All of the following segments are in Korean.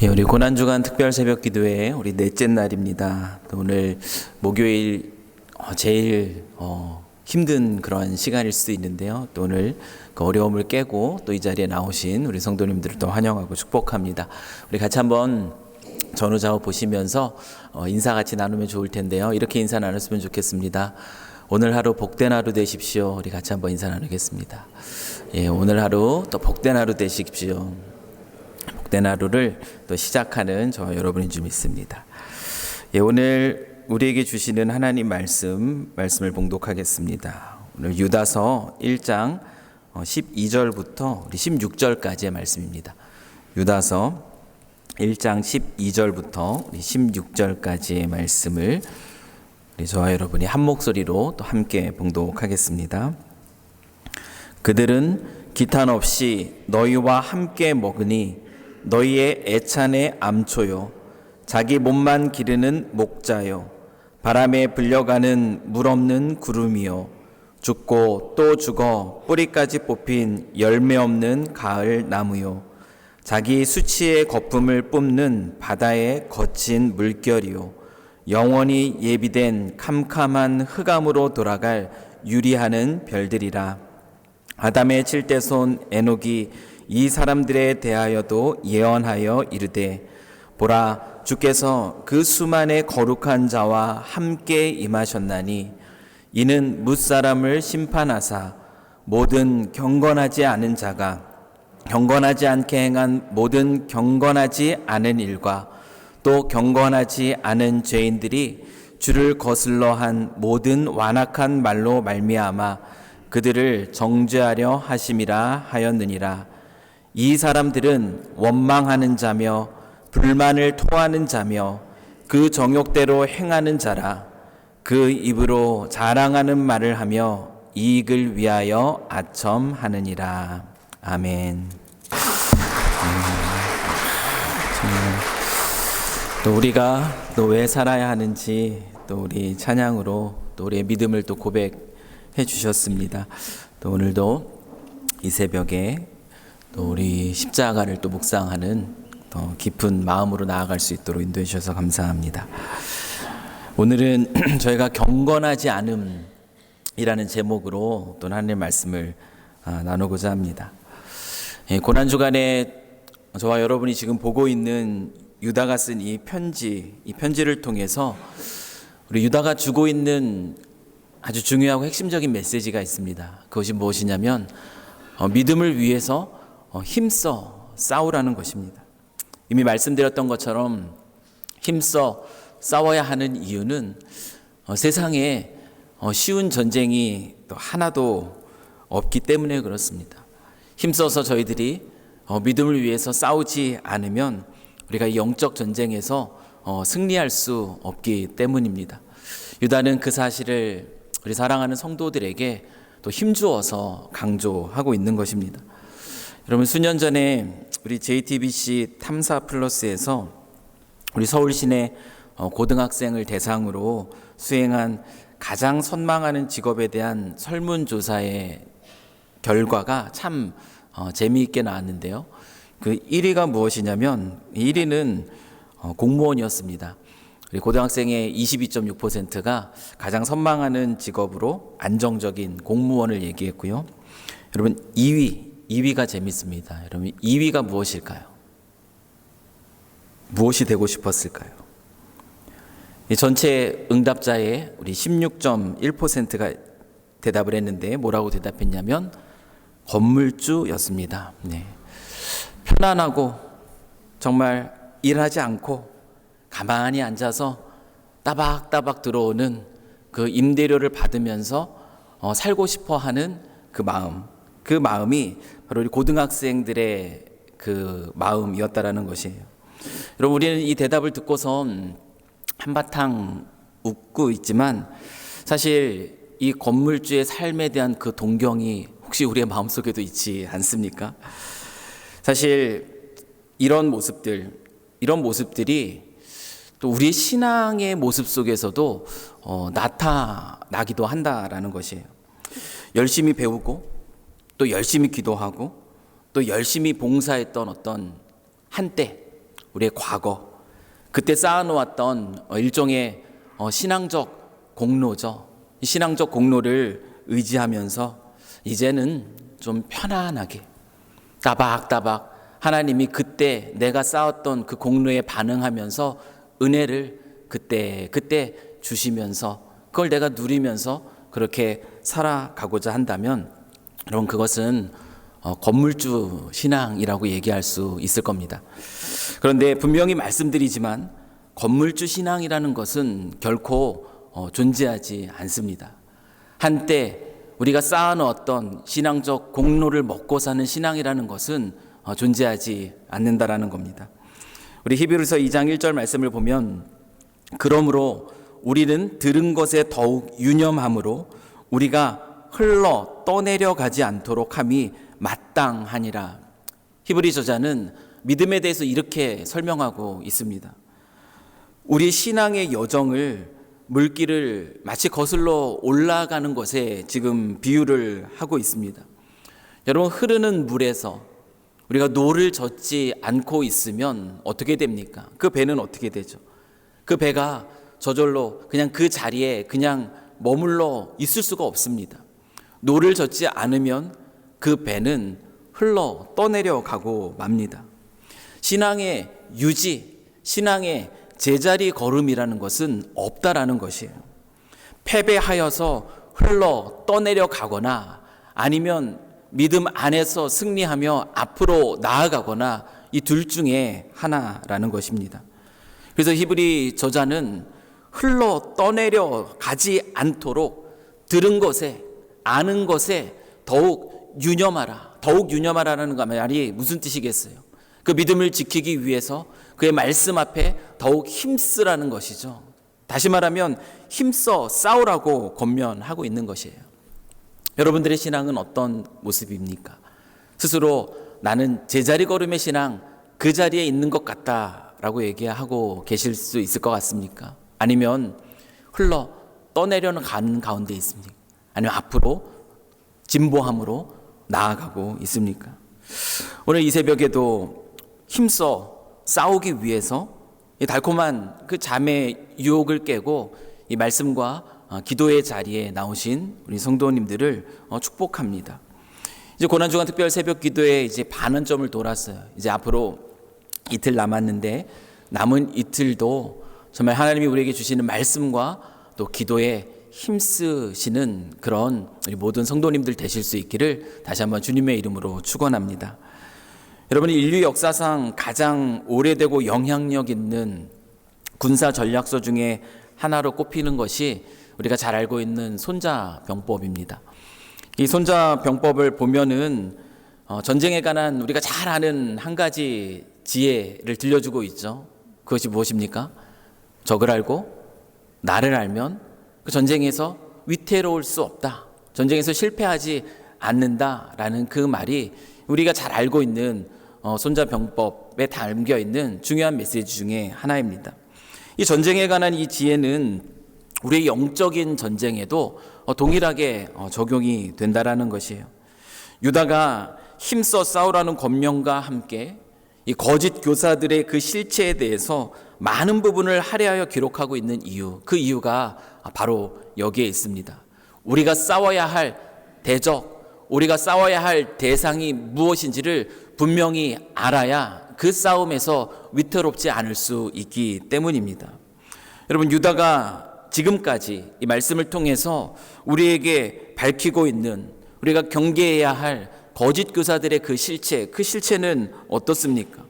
우리 고난주간 특별 새벽 기도회 우리 넷째 날입니다. 또 오늘 목요일 제일 힘든 그런 시간일 수도 있는데요. 또 오늘 그 어려움을 깨고 또 이 자리에 나오신 우리 성도님들을 또 환영하고 축복합니다. 우리 같이 한번 전후좌우 보시면서 인사 같이 나누면 좋을 텐데요. 이렇게 인사 나눴으면 좋겠습니다. 오늘 하루 복된 하루 되십시오. 우리 같이 한번 인사 나누겠습니다. 오늘 하루 또 복된 하루 되십시오. 복된 하루를 또 시작하는 저와 여러분인 줄 믿습니다. 오늘 우리에게 주시는 하나님 말씀을 봉독하겠습니다. 오늘 유다서 1장 12절부터 우리 16절까지의 말씀입니다. 유다서 1장 12절부터 우리 16절까지의 말씀을 우리 저와 여러분이 한 목소리로 또 함께 봉독하겠습니다. 그들은 기탄 없이 너희와 함께 먹으니 너희의 애찬의 암초요 자기 몸만 기르는 목자요 바람에 불려가는 물 없는 구름이요 죽고 또 죽어 뿌리까지 뽑힌 열매 없는 가을 나무요 자기 수치의 거품을 뿜는 바다의 거친 물결이요 영원히 예비된 캄캄한 흑암으로 돌아갈 유리하는 별들이라. 아담의 칠대손 에녹이 이 사람들에 대하여도 예언하여 이르되 보라 주께서 그 수만의 거룩한 자와 함께 임하셨나니 이는 뭇사람을 심판하사 모든 경건하지 않은 자가 경건하지 않게 행한 모든 경건하지 않은 일과 또 경건하지 않은 죄인들이 주를 거슬러 한 모든 완악한 말로 말미암아 그들을 정죄하려 하심이라 하였느니라. 이 사람들은 원망하는 자며 불만을 토하는 자며 그 정욕대로 행하는 자라. 그 입으로 자랑하는 말을 하며 이익을 위하여 아첨하느니라. 아멘. 또 우리가 또 왜 살아야 하는지 또 우리 찬양으로 또 우리의 믿음을 또 고백해 주셨습니다. 또 오늘도 이 새벽에 또 우리 십자가를 또 묵상하는 더 깊은 마음으로 나아갈 수 있도록 인도해 주셔서 감사합니다. 오늘은 저희가 경건하지 않음이라는 제목으로 또 하나님의 말씀을 나누고자 합니다. 고난주간에 저와 여러분이 지금 보고 있는 유다가 쓴 이 편지를 통해서 우리 유다가 주고 있는 아주 중요하고 핵심적인 메시지가 있습니다. 그것이 무엇이냐면 믿음을 위해서 힘써 싸우라는 것입니다. 이미 말씀드렸던 것처럼 힘써 싸워야 하는 이유는 세상에 쉬운 전쟁이 또 하나도 없기 때문에 그렇습니다. 힘써서 저희들이 믿음을 위해서 싸우지 않으면 우리가 이 영적 전쟁에서 승리할 수 없기 때문입니다. 유다는 그 사실을 우리 사랑하는 성도들에게 또 힘주어서 강조하고 있는 것입니다. 여러분 수년 전에 우리 JTBC 탐사 플러스에서 우리 서울 시내 고등학생을 대상으로 수행한 가장 선망하는 직업에 대한 설문조사의 결과가 참 재미있게 나왔는데요. 그 1위가 무엇이냐면 1위는 공무원이었습니다. 우리 고등학생의 22.6%가 가장 선망하는 직업으로 안정적인 공무원을 얘기했고요. 여러분 2위가 재밌습니다. 여러분 2위가 무엇일까요? 무엇이 되고 싶었을까요? 이 전체 응답자의 우리 16.1%가 대답을 했는데 뭐라고 대답했냐면 건물주였습니다. 네. 편안하고 정말 일하지 않고 가만히 앉아서 따박따박 들어오는 그 임대료를 받으면서 살고 싶어 하는 그 마음이 바로 우리 고등학생들의 그 마음이었다라는 것이에요. 여러분 우리는 이 대답을 듣고서 한바탕 웃고 있지만 사실 이 건물주의 삶에 대한 그 동경이 혹시 우리의 마음속에도 있지 않습니까? 사실 이런 모습들이 또 우리의 신앙의 모습 속에서도 나타나기도 한다라는 것이에요. 열심히 배우고 또 열심히 기도하고 또 열심히 봉사했던 어떤 한때 우리의 과거, 그때 쌓아놓았던 일종의 신앙적 공로죠. 이 신앙적 공로를 의지하면서 이제는 좀 편안하게 따박따박 하나님이 그때 내가 쌓았던 그 공로에 반응하면서 은혜를 그때 주시면서 그걸 내가 누리면서 그렇게 살아가고자 한다면 여러분, 그것은 건물주 신앙이라고 얘기할 수 있을 겁니다. 그런데 분명히 말씀드리지만 건물주 신앙이라는 것은 결코 존재하지 않습니다. 한때 우리가 쌓아놓았던 신앙적 공로를 먹고 사는 신앙이라는 것은 존재하지 않는다라는 겁니다. 우리 히브리서 2장 1절 말씀을 보면, 그러므로 우리는 들은 것에 더욱 유념함으로 우리가 흘러 떠내려가지 않도록 함이 마땅하니라. 히브리 저자는 믿음에 대해서 이렇게 설명하고 있습니다. 우리 신앙의 여정을 물길을 마치 거슬러 올라가는 것에 지금 비유를 하고 있습니다. 여러분, 흐르는 물에서 우리가 노를 젓지 않고 있으면 어떻게 됩니까? 그 배는 어떻게 되죠? 그 배가 저절로 그냥 그 자리에 그냥 머물러 있을 수가 없습니다. 노를 젓지 않으면 그 배는 흘러 떠내려가고 맙니다. 신앙의 유지, 신앙의 제자리 걸음이라는 것은 없다라는 것이에요. 패배하여서 흘러 떠내려가거나 아니면 믿음 안에서 승리하며 앞으로 나아가거나 이 둘 중에 하나라는 것입니다. 그래서 히브리 저자는 흘러 떠내려가지 않도록 들은 것에, 아는 것에 더욱 유념하라. 더욱 유념하라는 말이 무슨 뜻이겠어요? 그 믿음을 지키기 위해서 그의 말씀 앞에 더욱 힘쓰라는 것이죠. 다시 말하면 힘써 싸우라고 권면하고 있는 것이에요. 여러분들의 신앙은 어떤 모습입니까? 스스로 나는 제자리 걸음의 신앙, 그 자리에 있는 것 같다라고 얘기하고 계실 수 있을 것 같습니까? 아니면 흘러 떠내려는 가는 가운데 있습니까? 아니면 앞으로 진보함으로 나아가고 있습니까? 오늘 이 새벽에도 힘써 싸우기 위해서 이 달콤한 그 잠의 유혹을 깨고 이 말씀과 기도의 자리에 나오신 우리 성도님들을 축복합니다. 이제 고난주간 특별 새벽 기도에 이제 반환점을 돌았어요. 이제 앞으로 이틀 남았는데 남은 이틀도 정말 하나님이 우리에게 주시는 말씀과 또 기도에 힘쓰시는 그런 우리 모든 성도님들 되실 수 있기를 다시 한번 주님의 이름으로 축원합니다. 여러분, 인류 역사상 가장 오래되고 영향력 있는 군사 전략서 중에 하나로 꼽히는 것이 우리가 잘 알고 있는 손자병법입니다. 이 손자병법을 보면은 전쟁에 관한 우리가 잘 아는 한 가지 지혜를 들려주고 있죠. 그것이 무엇입니까? 적을 알고 나를 알면 그 전쟁에서 위태로울 수 없다. 전쟁에서 실패하지 않는다라는 그 말이 우리가 잘 알고 있는 손자병법에 담겨 있는 중요한 메시지 중에 하나입니다. 이 전쟁에 관한 이 지혜는 우리의 영적인 전쟁에도 동일하게 적용이 된다라는 것이에요. 유다가 힘써 싸우라는 권명과 함께 이 거짓 교사들의 그 실체에 대해서 많은 부분을 할애하여 기록하고 있는 이유, 그 이유가 바로 여기에 있습니다. 우리가 싸워야 할 대적, 우리가 싸워야 할 대상이 무엇인지를 분명히 알아야 그 싸움에서 위태롭지 않을 수 있기 때문입니다. 여러분, 유다가 지금까지 이 말씀을 통해서 우리에게 밝히고 있는, 우리가 경계해야 할 거짓 교사들의 그 실체는 어떻습니까?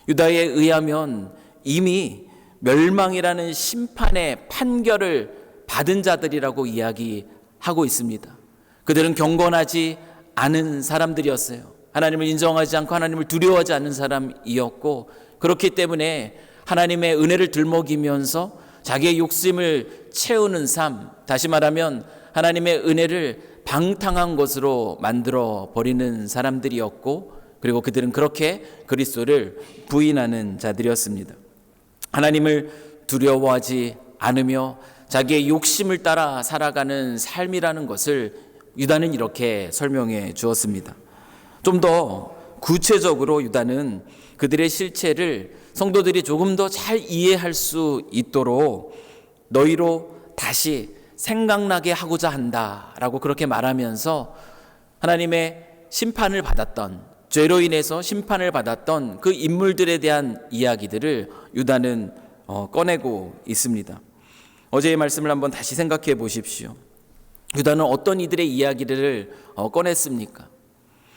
유다에 의하면 이미 멸망이라는 심판의 판결을 받은 자들이라고 이야기하고 있습니다. 그들은 경건하지 않은 사람들이었어요. 하나님을 인정하지 않고 하나님을 두려워하지 않는 사람이었고, 그렇기 때문에 하나님의 은혜를 들먹이면서 자기의 욕심을 채우는 삶, 다시 말하면 하나님의 은혜를 방탕한 것으로 만들어 버리는 사람들이었고, 그리고 그들은 그렇게 그리스도를 부인하는 자들이었습니다. 하나님을 두려워하지 않으며 자기의 욕심을 따라 살아가는 삶이라는 것을 유다는 이렇게 설명해 주었습니다. 좀 더 구체적으로 유다는 그들의 실체를 성도들이 조금 더 잘 이해할 수 있도록 너희로 다시 생각나게 하고자 한다라고 그렇게 말하면서 하나님의 심판을 받았던, 죄로 인해서 심판을 받았던 그 인물들에 대한 이야기들을 유다는 꺼내고 있습니다. 어제의 말씀을 한번 다시 생각해 보십시오. 유다는 어떤 이들의 이야기를 꺼냈습니까?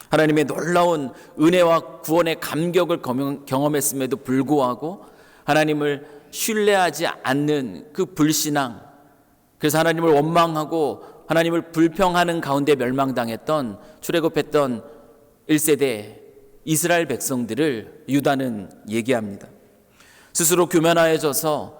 하나님의 놀라운 은혜와 구원의 감격을 경험했음에도 불구하고 하나님을 신뢰하지 않는 그 불신앙, 그래서 하나님을 원망하고 하나님을 불평하는 가운데 멸망당했던, 출애굽했던 1세대 이스라엘 백성들을 유다는 얘기합니다. 스스로 교만하여져서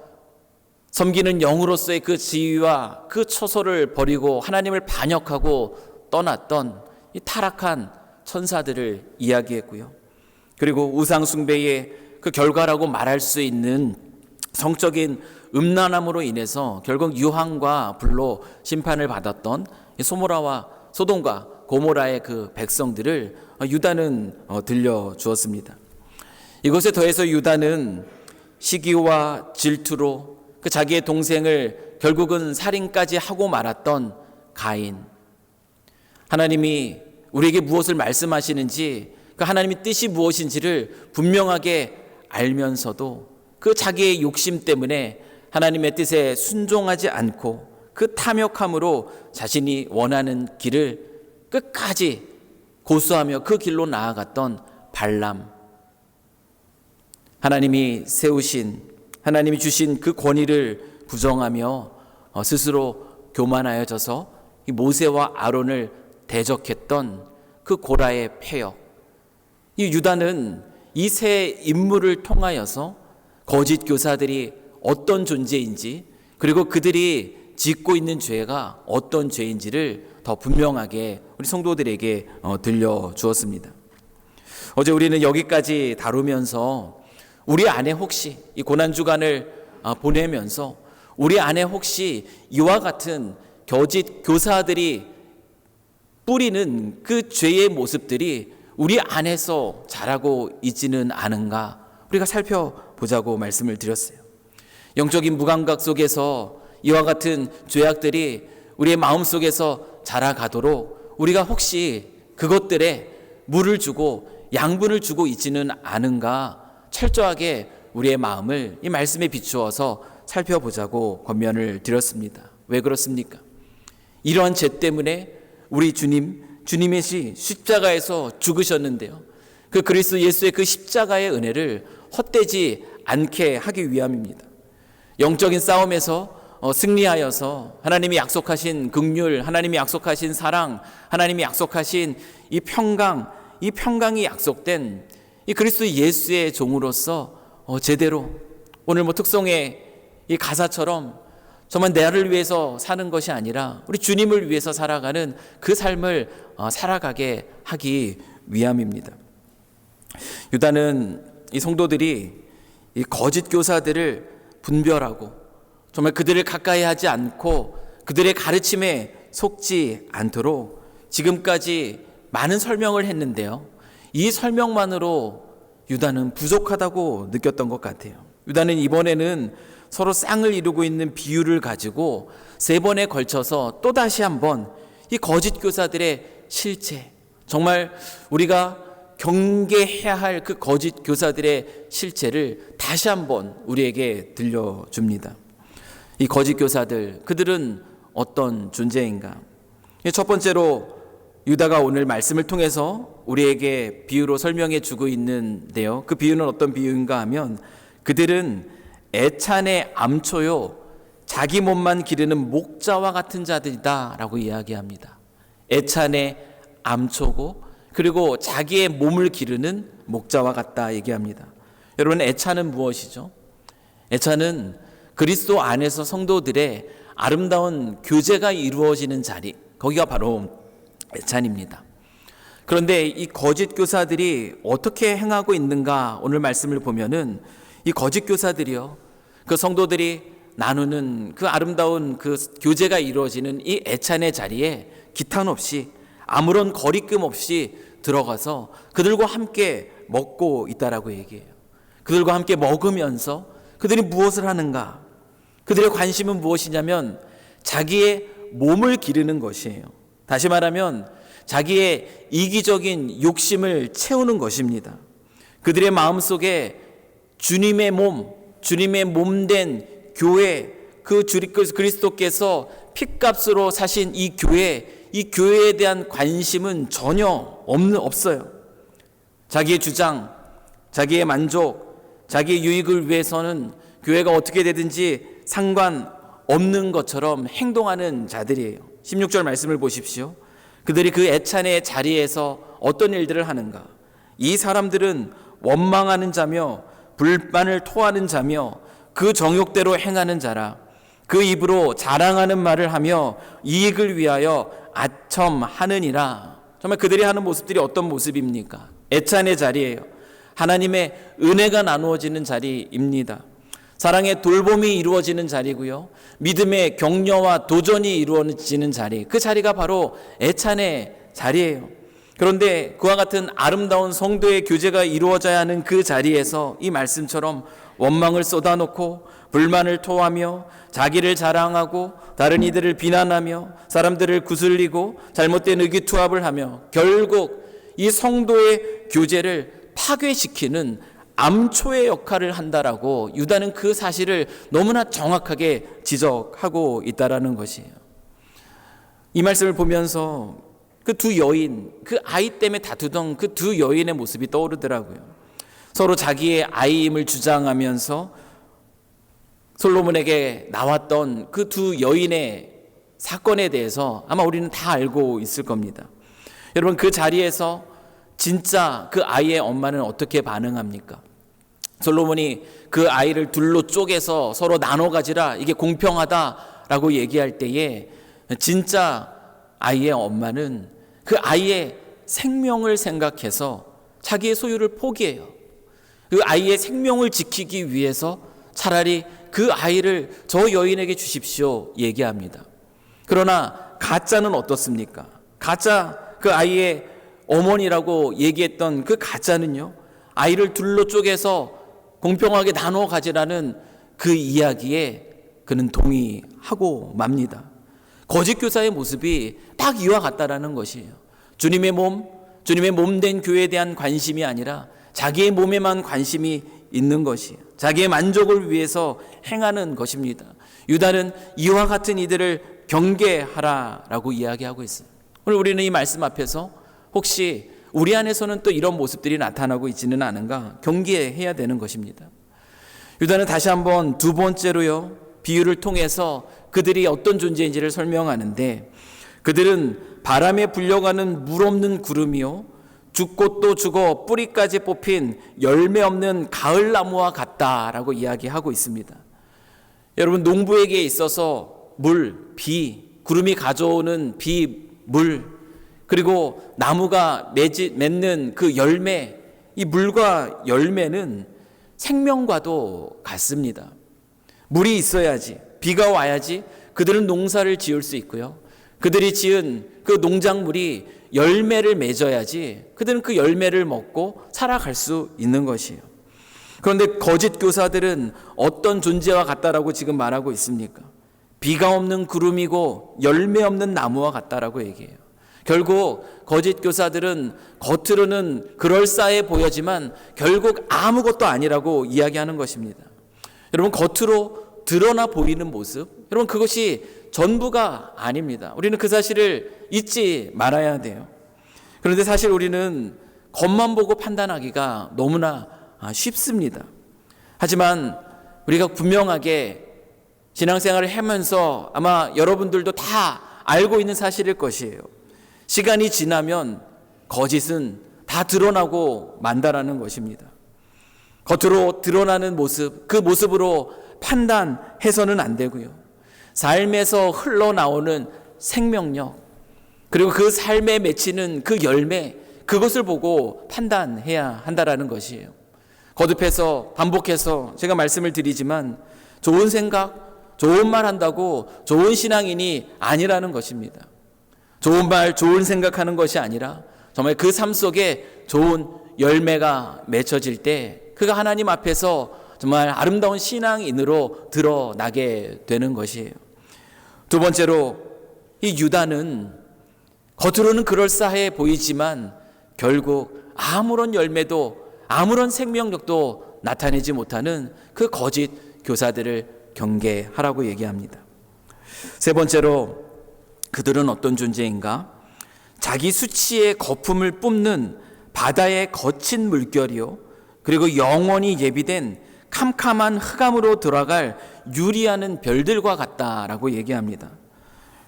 섬기는 영으로서의 그 지위와 그 처소를 버리고 하나님을 반역하고 떠났던 이 타락한 천사들을 이야기했고요. 그리고 우상 숭배의 그 결과라고 말할 수 있는 성적인 음란함으로 인해서 결국 유황과 불로 심판을 받았던 소돔과 고모라의 그 백성들을 유다는 들려주었습니다. 이것에 더해서 유다는 시기와 질투로 그 자기의 동생을 결국은 살인까지 하고 말았던 가인, 하나님이 우리에게 무엇을 말씀하시는지, 그 하나님의 뜻이 무엇인지를 분명하게 알면서도 그 자기의 욕심 때문에 하나님의 뜻에 순종하지 않고 그 탐욕함으로 자신이 원하는 길을 끝까지 고수하며 그 길로 나아갔던 발람, 하나님이 세우신, 하나님이 주신 그 권위를 부정하며 스스로 교만하여져서 모세와 아론을 대적했던 그 고라의 폐역, 이 유다는 이 세 인물을 통하여서 거짓 교사들이 어떤 존재인지, 그리고 그들이 짓고 있는 죄가 어떤 죄인지를 더 분명하게 우리 성도들에게 들려주었습니다. 어제 우리는 여기까지 다루면서 우리 안에 혹시 이 고난주간을 보내면서 우리 안에 혹시 이와 같은 거짓 교사들이 뿌리는 그 죄의 모습들이 우리 안에서 자라고 있지는 않은가, 우리가 살펴보자고 말씀을 드렸어요. 영적인 무감각 속에서 이와 같은 죄악들이 우리의 마음속에서 자라가도록 우리가 혹시 그것들에 물을 주고 양분을 주고 있지는 않은가, 철저하게 우리의 마음을 이 말씀에 비추어서 살펴보자고 권면을 드렸습니다. 왜 그렇습니까? 이러한 죄 때문에 우리 주님의 십자가에서 죽으셨는데요, 그 그리스도 예수의 그 십자가의 은혜를 헛되지 않게 하기 위함입니다. 영적인 싸움에서 승리하여서 하나님이 약속하신 긍휼, 하나님이 약속하신 사랑, 하나님이 약속하신 이 평강이 약속된 이 그리스도 예수의 종으로서 제대로 오늘 특송의 이 가사처럼 정말 나를 위해서 사는 것이 아니라 우리 주님을 위해서 살아가는 그 삶을 살아가게 하기 위함입니다. 유다는 이 성도들이 이 거짓 교사들을 분별하고 정말 그들을 가까이 하지 않고 그들의 가르침에 속지 않도록 지금까지 많은 설명을 했는데요, 이 설명만으로 유다는 부족하다고 느꼈던 것 같아요. 유다는 이번에는 서로 쌍을 이루고 있는 비유를 가지고 3번에 걸쳐서 또다시 한번 이 거짓 교사들의 실체, 정말 우리가 경계해야 할 그 거짓 교사들의 실체를 다시 한번 우리에게 들려줍니다. 이 거짓 교사들, 그들은 어떤 존재인가? 첫 번째로 유다가 오늘 말씀을 통해서 우리에게 비유로 설명해 주고 있는데요, 그 비유는 어떤 비유인가 하면 그들은 애찬의 암초요 자기 몸만 기르는 목자와 같은 자들이다 라고 이야기합니다. 애찬의 암초고 그리고 자기의 몸을 기르는 목자와 같다 얘기합니다. 여러분, 애찬은 무엇이죠? 애찬은 그리스도 안에서 성도들의 아름다운 교제가 이루어지는 자리, 거기가 바로 애찬입니다. 그런데 이 거짓 교사들이 어떻게 행하고 있는가, 오늘 말씀을 보면은 이 거짓 교사들이요, 그 성도들이 나누는 그 아름다운 그 교제가 이루어지는 이 애찬의 자리에 기탄 없이 아무런 거리낌 없이 들어가서 그들과 함께 먹고 있다라고 얘기해요. 그들과 함께 먹으면서 그들이 무엇을 하는가? 그들의 관심은 무엇이냐면 자기의 몸을 기르는 것이에요. 다시 말하면 자기의 이기적인 욕심을 채우는 것입니다. 그들의 마음속에 주님의 몸 된 교회, 그 그리스도께서 핏값으로 사신 이 교회에 대한 관심은 전혀 없어요. 자기의 주장, 자기의 만족, 자기의 유익을 위해서는 교회가 어떻게 되든지 상관없는 것처럼 행동하는 자들이에요. 16절 말씀을 보십시오. 그들이 그 애찬의 자리에서 어떤 일들을 하는가? 이 사람들은 원망하는 자며 불만을 토하는 자며 그 정욕대로 행하는 자라. 그 입으로 자랑하는 말을 하며 이익을 위하여 아첨하느니라. 정말 그들이 하는 모습들이 어떤 모습입니까? 애찬의 자리예요. 하나님의 은혜가 나누어지는 자리입니다. 사랑의 돌봄이 이루어지는 자리고요. 믿음의 격려와 도전이 이루어지는 자리. 그 자리가 바로 애찬의 자리예요. 그런데 그와 같은 아름다운 성도의 교제가 이루어져야 하는 그 자리에서 이 말씀처럼 원망을 쏟아놓고 불만을 토하며 자기를 자랑하고 다른 이들을 비난하며 사람들을 구슬리고 잘못된 의기투합을 하며 결국 이 성도의 교제를 파괴시키는 암초의 역할을 한다라고 유다는 그 사실을 너무나 정확하게 지적하고 있다라는 것이에요. 이 말씀을 보면서 그 두 여인, 그 아이 때문에 다투던 그 두 여인의 모습이 떠오르더라고요. 서로 자기의 아이임을 주장하면서 솔로몬에게 나왔던 그 두 여인의 사건에 대해서 아마 우리는 다 알고 있을 겁니다. 여러분, 그 자리에서 진짜 그 아이의 엄마는 어떻게 반응합니까? 솔로몬이 그 아이를 둘로 쪼개서 서로 나눠 가지라, 이게 공평하다라고 얘기할 때에 진짜 아이의 엄마는 그 아이의 생명을 생각해서 자기의 소유를 포기해요. 그 아이의 생명을 지키기 위해서 차라리 그 아이를 저 여인에게 주십시오 얘기합니다. 그러나 가짜는 어떻습니까? 가짜, 그 아이의 어머니라고 얘기했던 그 가짜는요, 아이를 둘로 쪼개서 공평하게 나눠 가지라는 그 이야기에 그는 동의하고 맙니다. 거짓 교사의 모습이 딱 이와 같다라는 것이에요. 주님의 몸 된 교회에 대한 관심이 아니라 자기의 몸에만 관심이 있는 것이에요. 자기의 만족을 위해서 행하는 것입니다. 유다는 이와 같은 이들을 경계하라라고 이야기하고 있어요. 오늘 우리는 이 말씀 앞에서 혹시 우리 안에서는 또 이런 모습들이 나타나고 있지는 않은가 경계해야 되는 것입니다. 유다는 다시 한번 두 번째로요, 비유를 통해서 그들이 어떤 존재인지를 설명하는데, 그들은 바람에 불려가는 물 없는 구름이요, 죽고 또 죽어 뿌리까지 뽑힌 열매 없는 가을나무와 같다라고 이야기하고 있습니다. 여러분, 농부에게 있어서 물, 비, 구름이 가져오는 비, 물, 그리고 나무가 맺는 그 열매, 이 물과 열매는 생명과도 같습니다. 물이 있어야지, 비가 와야지 그들은 농사를 지을 수 있고요, 그들이 지은 그 농작물이 열매를 맺어야지 그들은 그 열매를 먹고 살아갈 수 있는 것이에요. 그런데 거짓 교사들은 어떤 존재와 같다라고 지금 말하고 있습니까? 비가 없는 구름이고 열매 없는 나무와 같다라고 얘기해요. 결국 거짓 교사들은 겉으로는 그럴싸해 보여지만 결국 아무것도 아니라고 이야기하는 것입니다. 여러분, 겉으로 드러나 보이는 모습, 여러분, 그것이 전부가 아닙니다. 우리는 그 사실을 잊지 말아야 돼요. 그런데 사실 우리는 겉만 보고 판단하기가 너무나 쉽습니다. 하지만 우리가 분명하게 신앙생활을 하면서 아마 여러분들도 다 알고 있는 사실일 것이에요. 시간이 지나면 거짓은 다 드러나고 만다라는 것입니다. 겉으로 드러나는 모습, 그 모습으로 판단해서는 안 되고요, 삶에서 흘러나오는 생명력, 그리고 그 삶에 맺히는 그 열매, 그것을 보고 판단해야 한다라는 것이에요. 거듭해서 반복해서 제가 말씀을 드리지만 좋은 생각, 좋은 말 한다고 좋은 신앙인이 아니라는 것입니다. 좋은 말, 좋은 생각하는 것이 아니라 정말 그 삶 속에 좋은 열매가 맺혀질 때 그가 하나님 앞에서 정말 아름다운 신앙인으로 드러나게 되는 것이에요. 두 번째로 이 유다는 겉으로는 그럴싸해 보이지만 결국 아무런 열매도 아무런 생명력도 나타내지 못하는 그 거짓 교사들을 경계하라고 얘기합니다. 세 번째로 그들은 어떤 존재인가? 자기 수치의 거품을 뿜는 바다의 거친 물결이요, 그리고 영원히 예비된 캄캄한 흑암으로 들어갈 유리하는 별들과 같다라고 얘기합니다.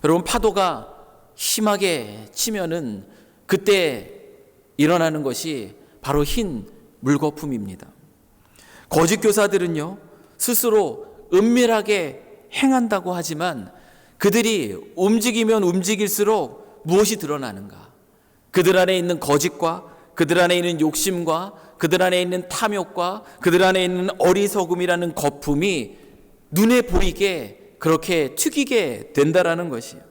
여러분, 파도가 심하게 치면은 그때 일어나는 것이 바로 흰 물거품입니다. 거짓 교사들은요, 스스로 은밀하게 행한다고 하지만 그들이 움직이면 움직일수록 무엇이 드러나는가? 그들 안에 있는 거짓과 그들 안에 있는 욕심과 그들 안에 있는 탐욕과 그들 안에 있는 어리석음이라는 거품이 눈에 보이게 그렇게 튀기게 된다라는 것이에요.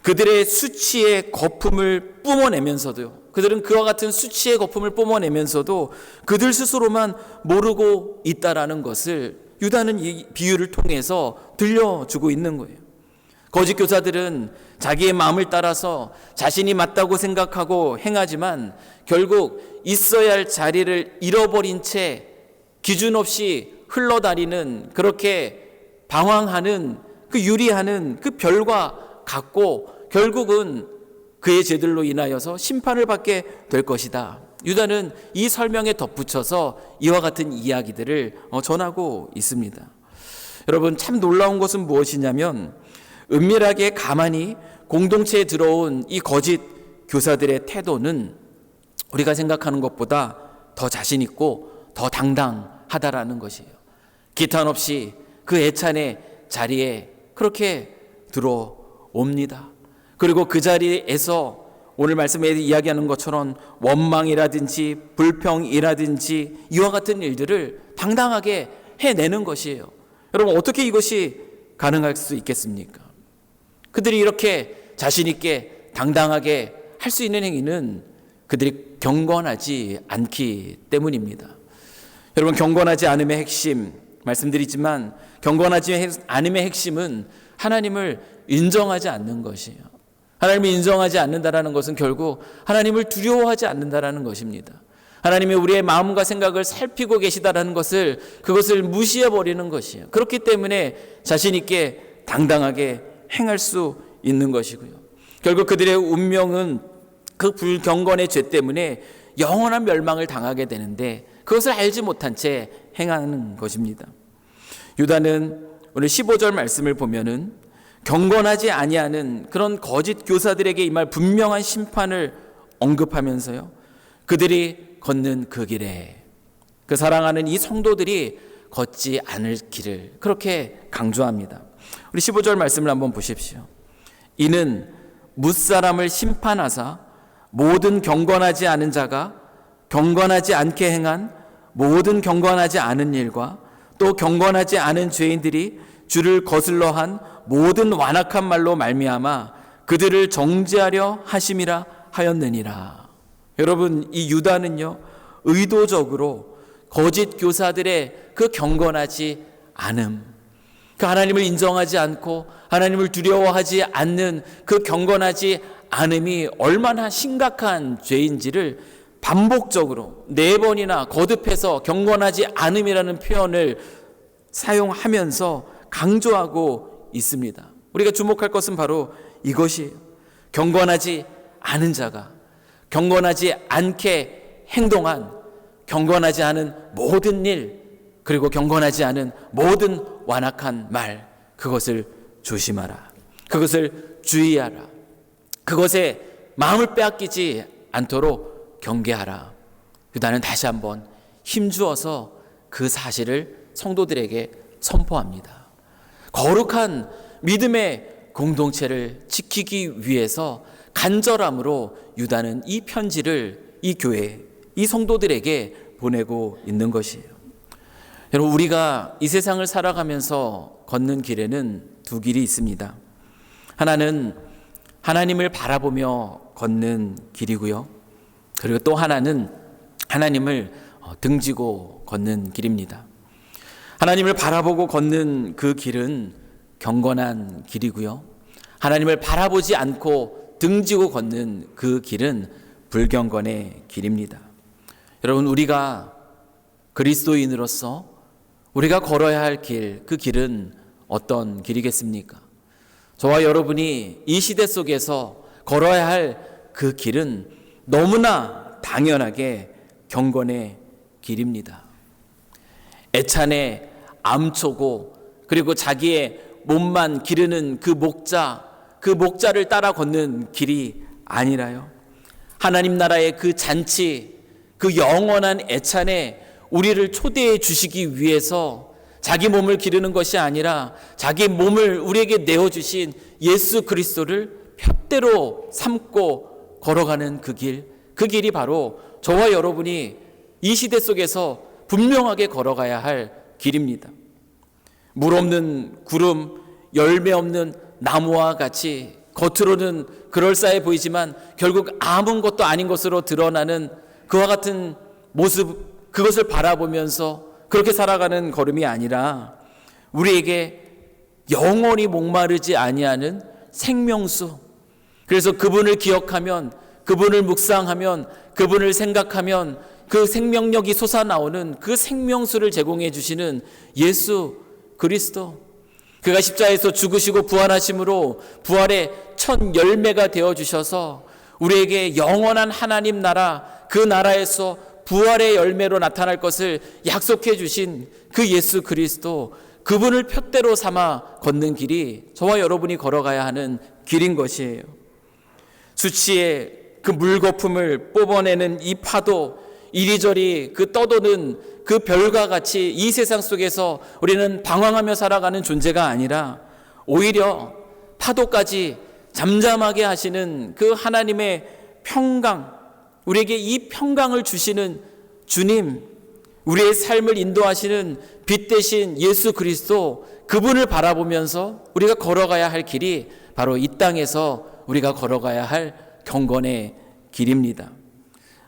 그들의 수치의 거품을 뿜어내면서도요, 그들은 그와 같은 수치의 거품을 뿜어내면서도 그들 스스로만 모르고 있다라는 것을 유다는 이 비유를 통해서 들려주고 있는 거예요. 거짓 교사들은 자기의 마음을 따라서 자신이 맞다고 생각하고 행하지만 결국 있어야 할 자리를 잃어버린 채 기준 없이 흘러다니는, 그렇게 방황하는, 그 유리하는 그 별과 같고 결국은 그의 죄들로 인하여서 심판을 받게 될 것이다. 유다는 이 설명에 덧붙여서 이와 같은 이야기들을 전하고 있습니다. 여러분, 참 놀라운 것은 무엇이냐면 은밀하게 가만히 공동체에 들어온 이 거짓 교사들의 태도는 우리가 생각하는 것보다 더 자신 있고 더 당당하다라는 것이에요. 기탄 없이 그 애찬의 자리에 그렇게 들어옵니다. 그리고 그 자리에서 오늘 말씀에 이야기하는 것처럼 원망이라든지 불평이라든지 이와 같은 일들을 당당하게 해내는 것이에요. 여러분, 어떻게 이것이 가능할 수 있겠습니까? 그들이 이렇게 자신 있게 당당하게 할 수 있는 행위는 그들이 경건하지 않기 때문입니다. 여러분, 경건하지 않음의 핵심, 말씀드리지만 경건하지 않음의 핵심은 하나님을 인정하지 않는 것이에요. 하나님을 인정하지 않는다라는 것은 결국 하나님을 두려워하지 않는다라는 것입니다. 하나님이 우리의 마음과 생각을 살피고 계시다라는 것을, 그것을 무시해버리는 것이에요. 그렇기 때문에 자신 있게 당당하게 행할 수 있는 것이고요. 결국 그들의 운명은 그 불경건의 죄 때문에 영원한 멸망을 당하게 되는데 그것을 알지 못한 채 행하는 것입니다. 유다는 오늘 15절 말씀을 보면은 경건하지 아니하는 그런 거짓 교사들에게 임할 분명한 심판을 언급하면서요, 그들이 걷는 그 길에, 그 사랑하는 이 성도들이 걷지 않을 길을 그렇게 강조합니다. 우리 15절 말씀을 한번 보십시오. 이는 뭇사람을 심판하사 모든 경건하지 않은 자가 경건하지 않게 행한 모든 경건하지 않은 일과 또 경건하지 않은 죄인들이 주를 거슬러 한 모든 완악한 말로 말미암아 그들을 정죄하려 하심이라 하였느니라. 여러분, 이 유다는요, 의도적으로 거짓 교사들의 그 경건하지 않음, 그 하나님을 인정하지 않고 하나님을 두려워하지 않는 그 경건하지 않음이 얼마나 심각한 죄인지를 반복적으로 4번이나 거듭해서 경건하지 않음이라는 표현을 사용하면서 강조하고 있습니다. 우리가 주목할 것은 바로 이것이에요. 경건하지 않은 자가 경건하지 않게 행동한, 경건하지 않은 모든 일, 그리고 경건하지 않은 모든 완악한 말, 그것을 조심하라. 그것을 주의하라. 그것에 마음을 빼앗기지 않도록 경계하라. 유다는 다시 한번 힘주어서 그 사실을 성도들에게 선포합니다. 거룩한 믿음의 공동체를 지키기 위해서 간절함으로 유다는 이 편지를 이 교회, 이 성도들에게 보내고 있는 것이에요. 여러분, 우리가 이 세상을 살아가면서 걷는 길에는 두 길이 있습니다. 하나는 하나님을 바라보며 걷는 길이고요. 그리고 또 하나는 하나님을 등지고 걷는 길입니다. 하나님을 바라보고 걷는 그 길은 경건한 길이고요. 하나님을 바라보지 않고 등지고 걷는 그 길은 불경건의 길입니다. 여러분, 우리가 그리스도인으로서 우리가 걸어야 할 길, 그 길은 어떤 길이겠습니까? 저와 여러분이 이 시대 속에서 걸어야 할 그 길은 너무나 당연하게 경건의 길입니다. 애찬에 암초고 그리고 자기의 몸만 기르는 그 목자를 따라 걷는 길이 아니라요. 하나님 나라의 그 잔치, 그 영원한 애찬에 우리를 초대해 주시기 위해서 자기 몸을 기르는 것이 아니라 자기 몸을 우리에게 내어주신 예수 그리스도를 푯대로 삼고 걸어가는 그 길이 바로 저와 여러분이 이 시대 속에서 분명하게 걸어가야 할 길입니다. 물 없는 구름, 열매 없는 나무와 같이 겉으로는 그럴싸해 보이지만 결국 아무것도 아닌 것으로 드러나는 그와 같은 모습, 그것을 바라보면서 그렇게 살아가는 걸음이 아니라 우리에게 영원히 목마르지 아니하는 생명수, 그래서 그분을 기억하면, 그분을 묵상하면, 그분을 생각하면 그 생명력이 솟아나오는 그 생명수를 제공해 주시는 예수 그리스도, 그가 십자가에서 죽으시고 부활하심으로 부활의 첫 열매가 되어주셔서 우리에게 영원한 하나님 나라, 그 나라에서 부활의 열매로 나타날 것을 약속해 주신 그 예수 그리스도, 그분을 푯대로 삼아 걷는 길이 저와 여러분이 걸어가야 하는 길인 것이에요. 수치의 그 물거품을 뽑아내는 이 파도, 이리저리 그 떠도는 그 별과 같이 이 세상 속에서 우리는 방황하며 살아가는 존재가 아니라 오히려 파도까지 잠잠하게 하시는 그 하나님의 평강, 우리에게 이 평강을 주시는 주님, 우리의 삶을 인도하시는 빛 대신 예수 그리스도, 그분을 바라보면서 우리가 걸어가야 할 길이 바로 이 땅에서 우리가 걸어가야 할 경건의 길입니다.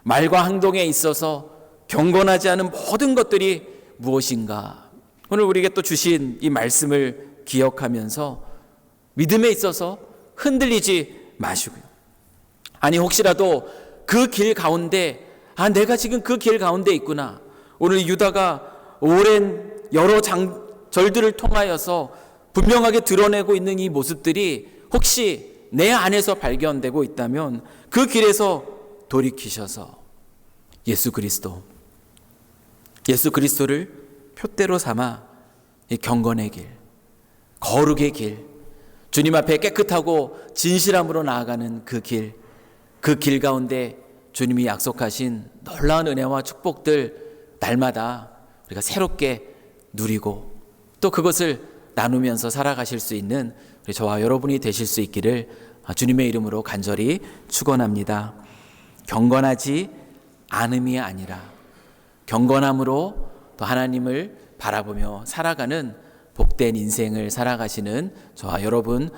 말과 행동에 있어서 경건하지 않은 모든 것들이 무엇인가? 오늘 우리에게 또 주신 이 말씀을 기억하면서 믿음에 있어서 흔들리지 마시고요. 아니, 혹시라도 그 길 가운데, 내가 지금 그 길 가운데 있구나. 오늘 유다가 오랜 여러 절들을 통하여서 분명하게 드러내고 있는 이 모습들이 혹시 내 안에서 발견되고 있다면 그 길에서 돌이키셔서 예수 그리스도를 푯대로 삼아 이 경건의 길, 거룩의 길, 주님 앞에 깨끗하고 진실함으로 나아가는 그 길 가운데 주님이 약속하신 놀라운 은혜와 축복들 날마다 우리가 새롭게 누리고 또 그것을 나누면서 살아가실 수 있는 우리 저와 여러분이 되실 수 있기를 주님의 이름으로 간절히 축원합니다. 경건하지 않음이 아니라 경건함으로 또 하나님을 바라보며 살아가는 복된 인생을 살아가시는 저와 여러분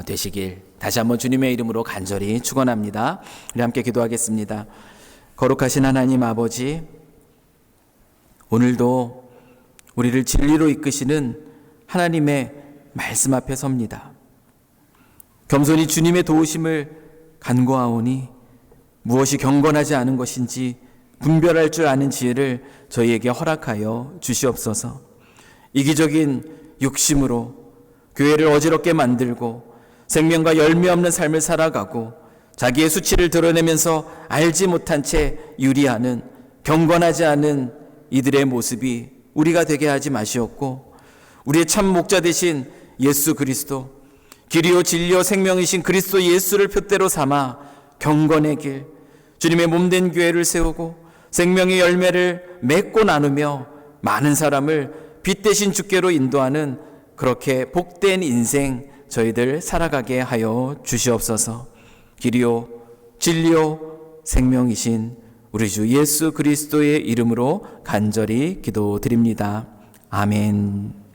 되시길 다시 한번 주님의 이름으로 간절히 축원합니다. 우리 함께 기도하겠습니다. 거룩하신 하나님 아버지, 오늘도 우리를 진리로 이끄시는 하나님의 말씀 앞에 섭니다. 겸손히 주님의 도우심을 간구하오니 무엇이 경건하지 않은 것인지 분별할 줄 아는 지혜를 저희에게 허락하여 주시옵소서. 이기적인 욕심으로 교회를 어지럽게 만들고 생명과 열매 없는 삶을 살아가고 자기의 수치를 드러내면서 알지 못한 채 유리하는 경건하지 않은 이들의 모습이 우리가 되게 하지 마시옵고, 우리의 참 목자 되신 예수 그리스도, 길이요 진리요 생명이신 그리스도 예수를 푯대로 삼아 경건의 길, 주님의 몸된 교회를 세우고 생명의 열매를 맺고 나누며 많은 사람을 빛 대신 주께로 인도하는 그렇게 복된 인생 저희들 살아가게 하여 주시옵소서. 길이요 진리요 생명이신 우리 주 예수 그리스도의 이름으로 간절히 기도드립니다. 아멘.